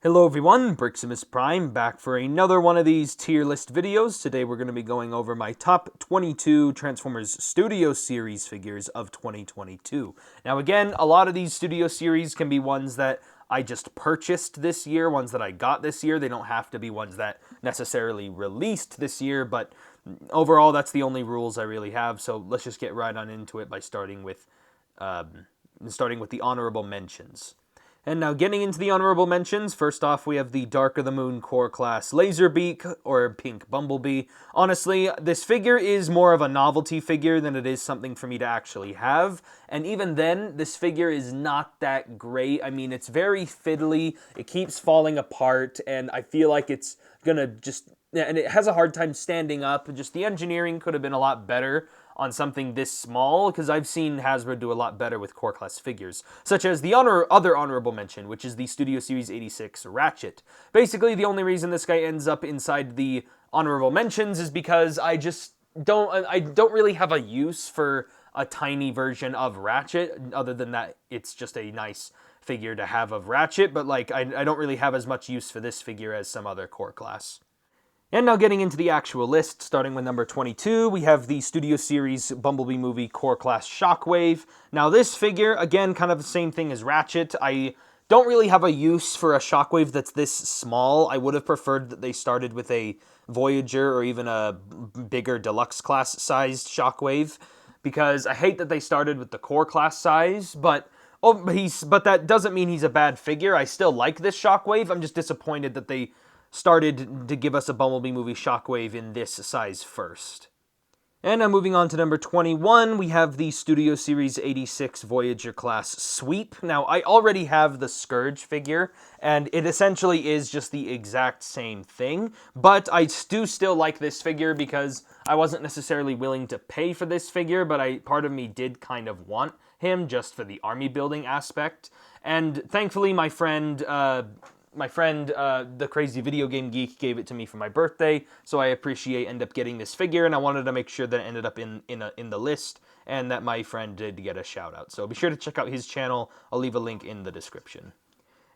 Hello everyone, Briximus Prime back for another one of these tier list videos. Today we're going to be going over my top 22 Transformers Studio Series figures of 2022. Now again, a lot of these Studio Series can be ones that I just purchased this year, ones that I got this year. They don't have to be ones that necessarily released this year, but overall that's the only rules I really have. So let's just get right on into it by starting with the honorable mentions. And now getting into the honorable mentions, first off we have the Dark of the Moon Core Class Laserbeak, or Pink Bumblebee. Honestly, this figure is more of a novelty figure than it is something for me to actually have. And even then, this figure is not that great. I mean, it's very fiddly, it keeps falling apart, and I feel like it's gonna just... and it has a hard time standing up. Just the engineering could have been a lot better on something this small, because I've seen Hasbro do a lot better with core class figures, such as the other honorable mention, which is the Studio Series 86 Ratchet. Basically, the only reason this guy ends up inside the honorable mentions is because I don't really have a use for a tiny version of Ratchet, other than that it's just a nice figure to have of Ratchet, but like I don't really have as much use for this figure as some other core class. And now getting into the actual list, starting with number 22, we have the Studio Series Bumblebee Movie Core Class Shockwave. Now this figure, again, kind of the same thing as Ratchet. I don't really have a use for a Shockwave that's this small. I would have preferred that they started with a Voyager or even a bigger deluxe class sized Shockwave, because I hate that they started with the core class size, but that doesn't mean he's a bad figure. I still like this Shockwave. I'm just disappointed that they started to give us a Bumblebee movie Shockwave in this size first. And now moving on to number 21, we have the Studio Series 86 Voyager class Sweep. Now, I already have the Scourge figure, and it essentially is just the exact same thing, but I do still like this figure because I wasn't necessarily willing to pay for this figure, but part of me did kind of want him just for the army building aspect. And thankfully, my friend, the Crazy Video Game Geek, gave it to me for my birthday, so I end up getting this figure, and I wanted to make sure that it ended up in the list, and that my friend did get a shout out. So be sure to check out his channel. I'll leave a link in the description.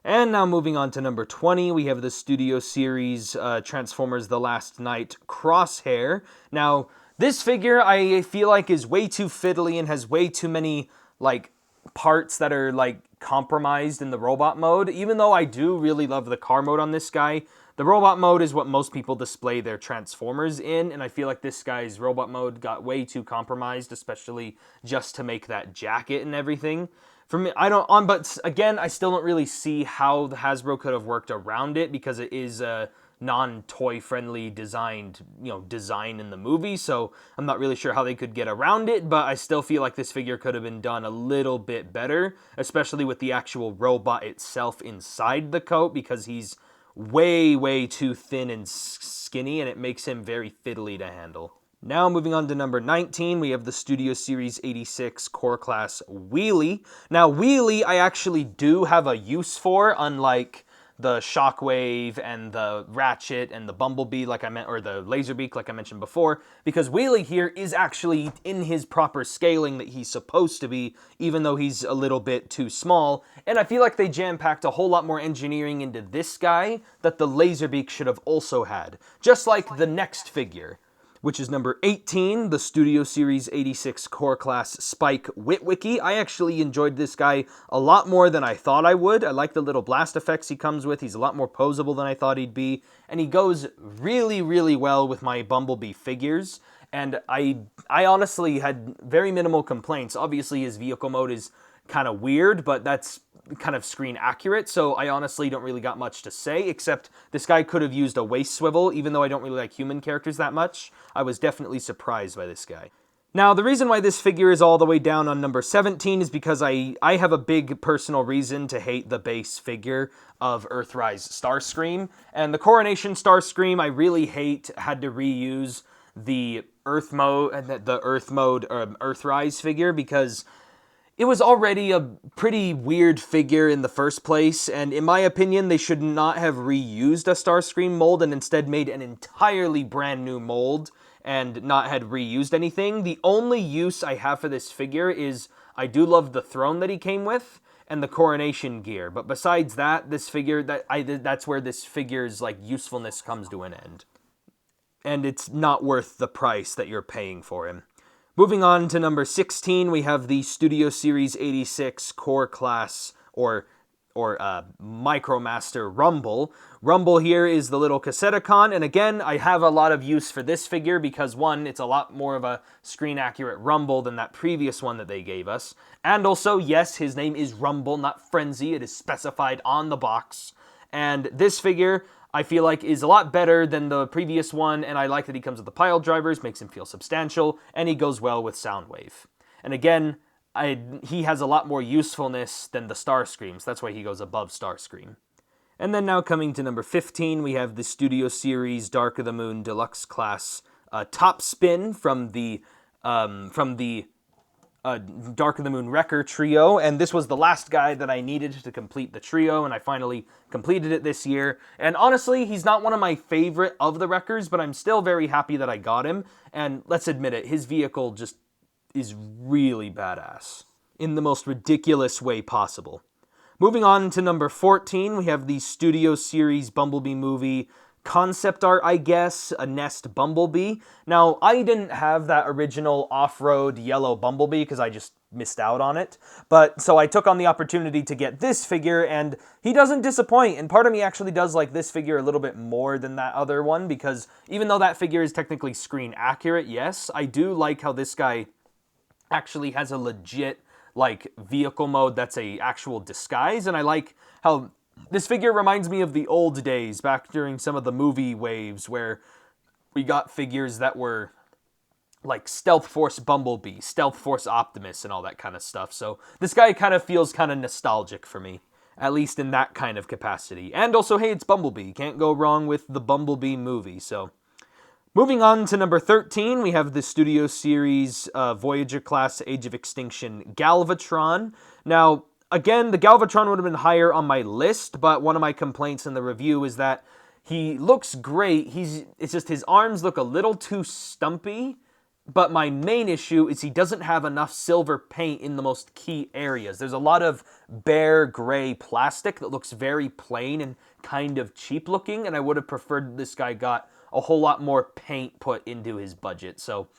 And now moving on to number 20, we have the Studio Series Transformers The Last Knight Crosshair. Now, this figure I feel like is way too fiddly and has way too many, like, parts that are, like, compromised in the robot mode. Even though I do really love the car mode on this guy, the robot mode is what most people display their Transformers in, and I feel like this guy's robot mode got way too compromised, especially just to make that jacket and everything. For me, but again, I still don't really see how the Hasbro could have worked around it, because it is a non-toy friendly design in the movie, so I'm not really sure how they could get around it, but I still feel like this figure could have been done a little bit better, especially with the actual robot itself inside the coat, because he's way too thin and skinny, and it makes him very fiddly to handle. Now moving on to number 19, we have the Studio Series 86 Core Class Wheelie. Now Wheelie I actually do have a use for, unlike the Shockwave and the Ratchet and the Bumblebee, or the Laserbeak, like I mentioned before, because Wheelie here is actually in his proper scaling that he's supposed to be, even though he's a little bit too small, and I feel like they jam-packed a whole lot more engineering into this guy that the Laserbeak should have also had, just like the next figure, which is number 18, the Studio Series 86 Core Class Spike Witwicky. I actually enjoyed this guy a lot more than I thought I would. I like the little blast effects he comes with. He's a lot more posable than I thought he'd be, and he goes really well with my Bumblebee figures, and I honestly had very minimal complaints. Obviously, his vehicle mode is kind of weird, but that's kind of screen accurate, so I honestly don't really got much to say, except this guy could have used a waist swivel. Even though I don't really like human characters that much, I was definitely surprised by this guy. Now, the reason why this figure is all the way down on number 17 is because I have a big personal reason to hate the base figure of Earthrise Starscream, and the Coronation Starscream I really had to reuse the Earth mode, Earthrise figure, because it was already a pretty weird figure in the first place, and in my opinion, they should not have reused a Starscream mold and instead made an entirely brand new mold and not had reused anything. The only use I have for this figure is I do love the throne that he came with, and the coronation gear. But besides that, this figure, that's where this figure's like usefulness comes to an end. And it's not worth the price that you're paying for him. Moving on to number 16, we have the Studio Series 86 Core Class, or Micromaster Rumble. Rumble here is the little Cassetticon, and again, I have a lot of use for this figure because, one, it's a lot more of a screen-accurate Rumble than that previous one that they gave us. And also, yes, his name is Rumble, not Frenzy. It is specified on the box. And this figure, I feel like, is a lot better than the previous one, and I like that he comes with the pile drivers, makes him feel substantial, and he goes well with Soundwave. And again, he has a lot more usefulness than the Starscreams. That's why he goes above Starscream. And then now coming to number 15, we have the Studio Series Dark of the Moon Deluxe Class Top Spin from the Dark of the Moon Wrecker trio, and this was the last guy that I needed to complete the trio, and I finally completed it this year. And honestly, he's not one of my favorite of the Wreckers, but I'm still very happy that I got him, and let's admit it, his vehicle just is really badass in the most ridiculous way possible. Moving on to number 14, we have the Studio Series Bumblebee movie concept art, I guess, a Nest Bumblebee. Now, I didn't have that original off-road yellow Bumblebee because I just missed out on it. But so I took on the opportunity to get this figure, and he doesn't disappoint. And part of me actually does like this figure a little bit more than that other one, because even though that figure is technically screen accurate, yes, I do like how this guy actually has a legit like vehicle mode that's a actual disguise, and I like how this figure reminds me of the old days back during some of the movie waves where we got figures that were like Stealth Force Bumblebee, Stealth Force Optimus, and all that kind of stuff. So this guy kind of feels kind of nostalgic for me, at least in that kind of capacity. And also, hey, it's Bumblebee. Can't go wrong with the Bumblebee movie. So moving on to number 13, we have the Studio Series Voyager Class Age of Extinction Galvatron. Now, again, the Galvatron would have been higher on my list, but one of my complaints in the review is that he looks great. It's just his arms look a little too stumpy, but my main issue is he doesn't have enough silver paint in the most key areas. There's a lot of bare gray plastic that looks very plain and kind of cheap looking, and I would have preferred this guy got a whole lot more paint put into his budget. So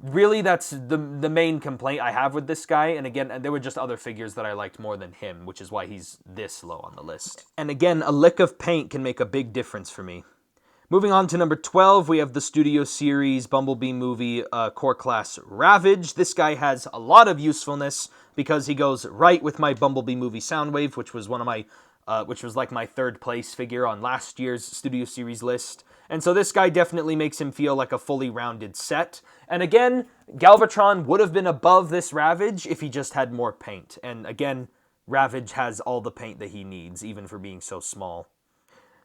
really, that's the main complaint I have with this guy. And again, there were just other figures that I liked more than him, which is why he's this low on the list. And again, a lick of paint can make a big difference for me. Moving on to number 12, we have the Studio Series Bumblebee movie Core Class Ravage. This guy has a lot of usefulness because he goes right with my Bumblebee movie Soundwave, which was which was like my third place figure on last year's Studio Series list. And so this guy definitely makes him feel like a fully rounded set. And again, Galvatron would have been above this Ravage if he just had more paint. And again, Ravage has all the paint that he needs, even for being so small.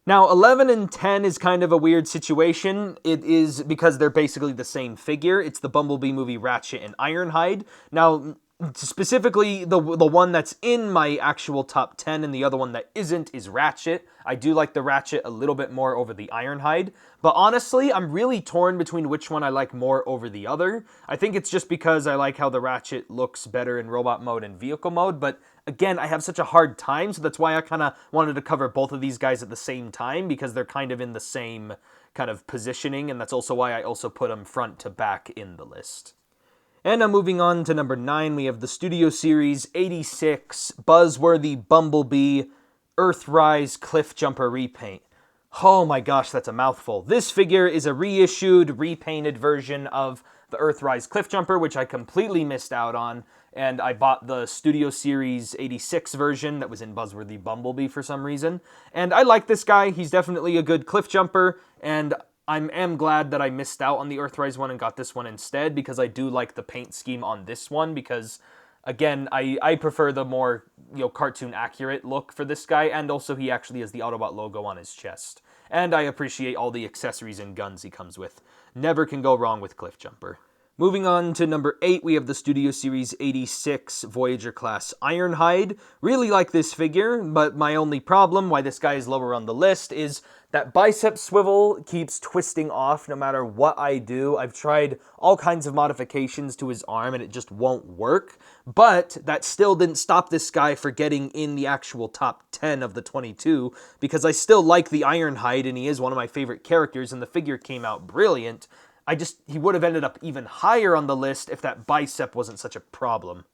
Now, 11 and 10 is kind of a weird situation. It is because they're basically the same figure. It's the Bumblebee movie Ratchet and Ironhide. Now, specifically, the one that's in my actual top 10 and the other one that isn't is Ratchet. I do like the Ratchet a little bit more over the Ironhide. But honestly, I'm really torn between which one I like more over the other. I think it's just because I like how the Ratchet looks better in robot mode and vehicle mode. But again, I have such a hard time, so that's why I kind of wanted to cover both of these guys at the same time, because they're kind of in the same kind of positioning, and that's also why I also put them front to back in the list. And now moving on to number 9, we have the Studio Series 86 Buzzworthy Bumblebee Earthrise Cliff Jumper repaint. Oh my gosh, that's a mouthful. This figure is a reissued, repainted version of the Earthrise Cliff Jumper, which I completely missed out on, and I bought the Studio Series 86 version that was in Buzzworthy Bumblebee for some reason. And I like this guy. He's definitely a good cliff jumper, and I am glad that I missed out on the Earthrise one and got this one instead, because I do like the paint scheme on this one, because again, I prefer the more, cartoon accurate look for this guy, and also he actually has the Autobot logo on his chest. And I appreciate all the accessories and guns he comes with. Never can go wrong with Cliff Jumper. Moving on to number 8, we have the Studio Series 86 Voyager class Ironhide. Really like this figure, but my only problem why this guy is lower on the list is that bicep swivel keeps twisting off no matter what I do. I've tried all kinds of modifications to his arm and it just won't work, but that still didn't stop this guy for getting in the actual top 10 of the 22, because I still like the Ironhide and he is one of my favorite characters and the figure came out brilliant. He would have ended up even higher on the list if that bicep wasn't such a problem.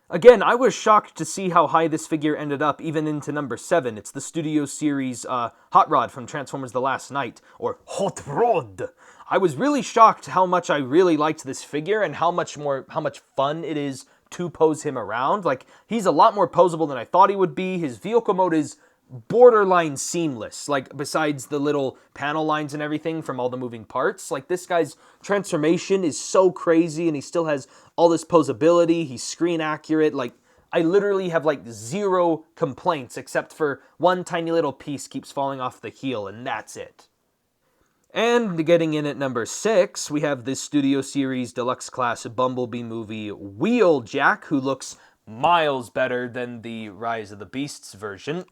Again, I was shocked to see how high this figure ended up, even into number 7. It's the Studio Series Hot Rod from Transformers The Last Night, or Hot Rod. I was really shocked how much I really liked this figure and how much fun it is to pose him around. Like, he's a lot more posable than I thought he would be. His vehicle mode is borderline seamless, like besides the little panel lines and everything from all the moving parts. Like, this guy's transformation is so crazy and he still has all this posability. He's screen accurate. Like, I literally have like 0 complaints except for one tiny little piece keeps falling off the heel and that's it. And getting in at number 6, we have this Studio Series Deluxe Class Bumblebee movie Wheeljack, who looks miles better than the Rise of the Beasts version.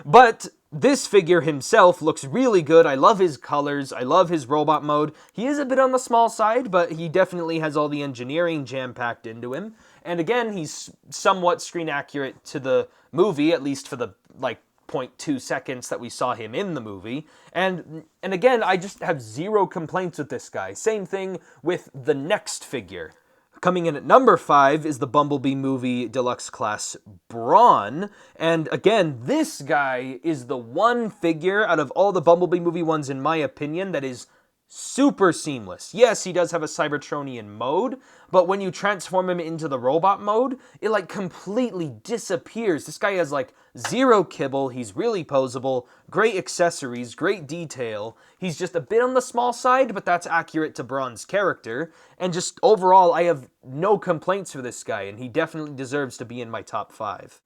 But this figure himself looks really good. I love his colors. I love his robot mode. He is a bit on the small side, but he definitely has all the engineering jam-packed into him. And again, he's somewhat screen accurate to the movie, at least for the, like, 0.2 seconds that we saw him in the movie. And again, I just have 0 complaints with this guy. Same thing with the next figure. Coming in at number 5 is the Bumblebee movie Deluxe Class Brawn. And again, this guy is the one figure out of all the Bumblebee movie ones, in my opinion, that is super seamless. Yes, he does have a Cybertronian mode, but when you transform him into the robot mode, it like completely disappears. This guy has like 0 kibble, he's really posable, great accessories, great detail. He's just a bit on the small side, but that's accurate to Braun's character. And just overall, I have no complaints for this guy, and he definitely deserves to be in my top 5.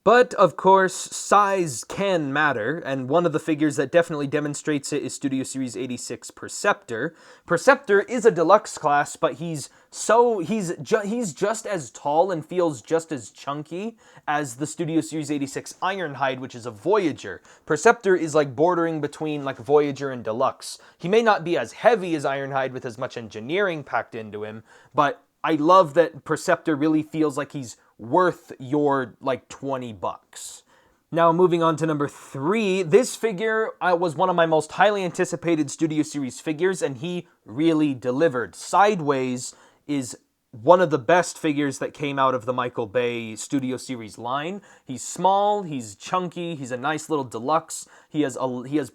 But, of course, size can matter, and one of the figures that definitely demonstrates it is Studio Series 86 Perceptor. Perceptor is a deluxe class, but he's just as tall and feels just as chunky as the Studio Series 86 Ironhide, which is a Voyager. Perceptor is like bordering between like Voyager and Deluxe. He may not be as heavy as Ironhide with as much engineering packed into him, but I love that Perceptor really feels like he's worth your like $20. Now moving on to number 3, this figure was one of my most highly anticipated Studio Series figures, and he really delivered. Sideways is one of the best figures that came out of the Michael Bay Studio Series line. He's small, he's chunky, he's a nice little deluxe. He has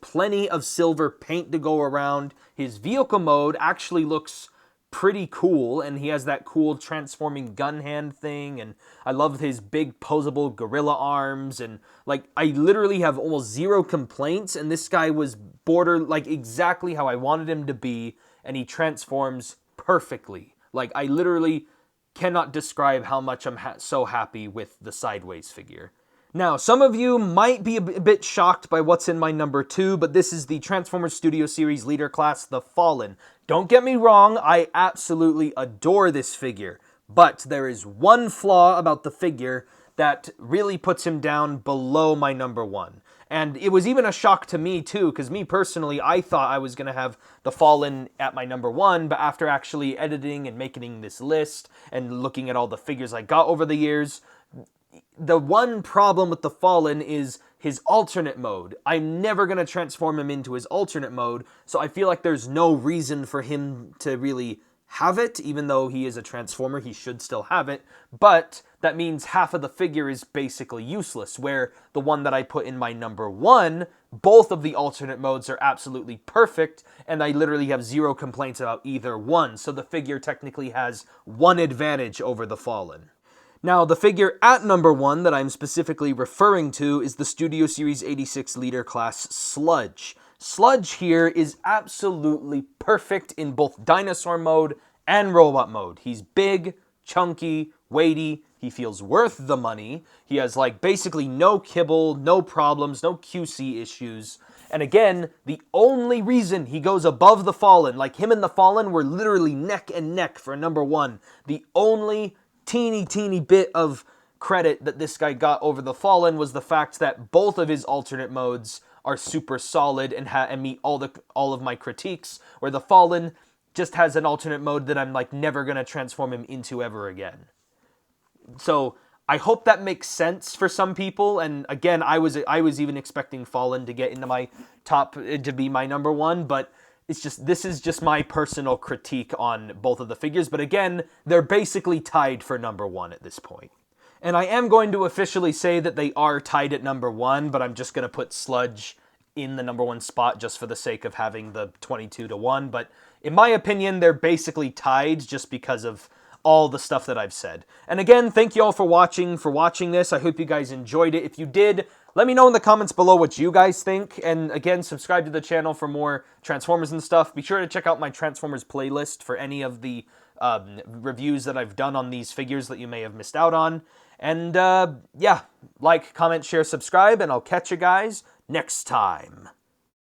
plenty of silver paint to go around. His vehicle mode actually looks pretty cool, and he has that cool transforming gun hand thing, and I love his big posable gorilla arms, and like I literally have almost 0 complaints, and this guy was like exactly how I wanted him to be, and he transforms perfectly. Like, I literally cannot describe how much I'm so happy with the Sideways figure. Now, some of you might be a bit shocked by what's in my number 2, but this is the Transformers Studio Series Leader Class, The Fallen. Don't get me wrong, I absolutely adore this figure, but there is one flaw about the figure that really puts him down below my number 1. And it was even a shock to me too, because me personally, I thought I was going to have The Fallen at my number 1, but after actually editing and making this list and looking at all the figures I got over the years, the one problem with The Fallen is his alternate mode. I'm never going to transform him into his alternate mode, so I feel like there's no reason for him to really have it. Even though he is a Transformer, he should still have it, but that means half of the figure is basically useless, where the one that I put in my number 1, both of the alternate modes are absolutely perfect, and I literally have 0 complaints about either one, so the figure technically has one advantage over The Fallen. Now, the figure at number 1 that I'm specifically referring to is the Studio Series 86 Leader Class Sludge. Sludge here is absolutely perfect in both dinosaur mode and robot mode. He's big, chunky, weighty, He feels worth the money. He has, like, basically no kibble, no problems, no QC issues. And again, the only reason he goes above the Fallen, like him and the Fallen were literally neck and neck for number 1. The only teeny bit of credit that this guy got over the Fallen was the fact that both of his alternate modes are super solid and meet all of my critiques, where the Fallen just has an alternate mode that I'm, like, never gonna transform him into ever again. So I hope that makes sense for some people. And again, I was even expecting Fallen to get into my top, to be my number 1, but this is just my personal critique on both of the figures. But again, they're basically tied for number 1 at this point. And I am going to officially say that they are tied at number 1, but I'm just going to put Sludge in the number 1 spot just for the sake of having the 22-1. But in my opinion, they're basically tied just because of all the stuff that I've said. And again, thank you all for watching this. I hope you guys enjoyed it. If you did, let me know in the comments below what you guys think. And again, subscribe to the channel for more Transformers and stuff. Be sure to check out my Transformers playlist for any of the reviews that I've done on these figures that you may have missed out on. And yeah, like, comment, share, subscribe, and I'll catch you guys next time.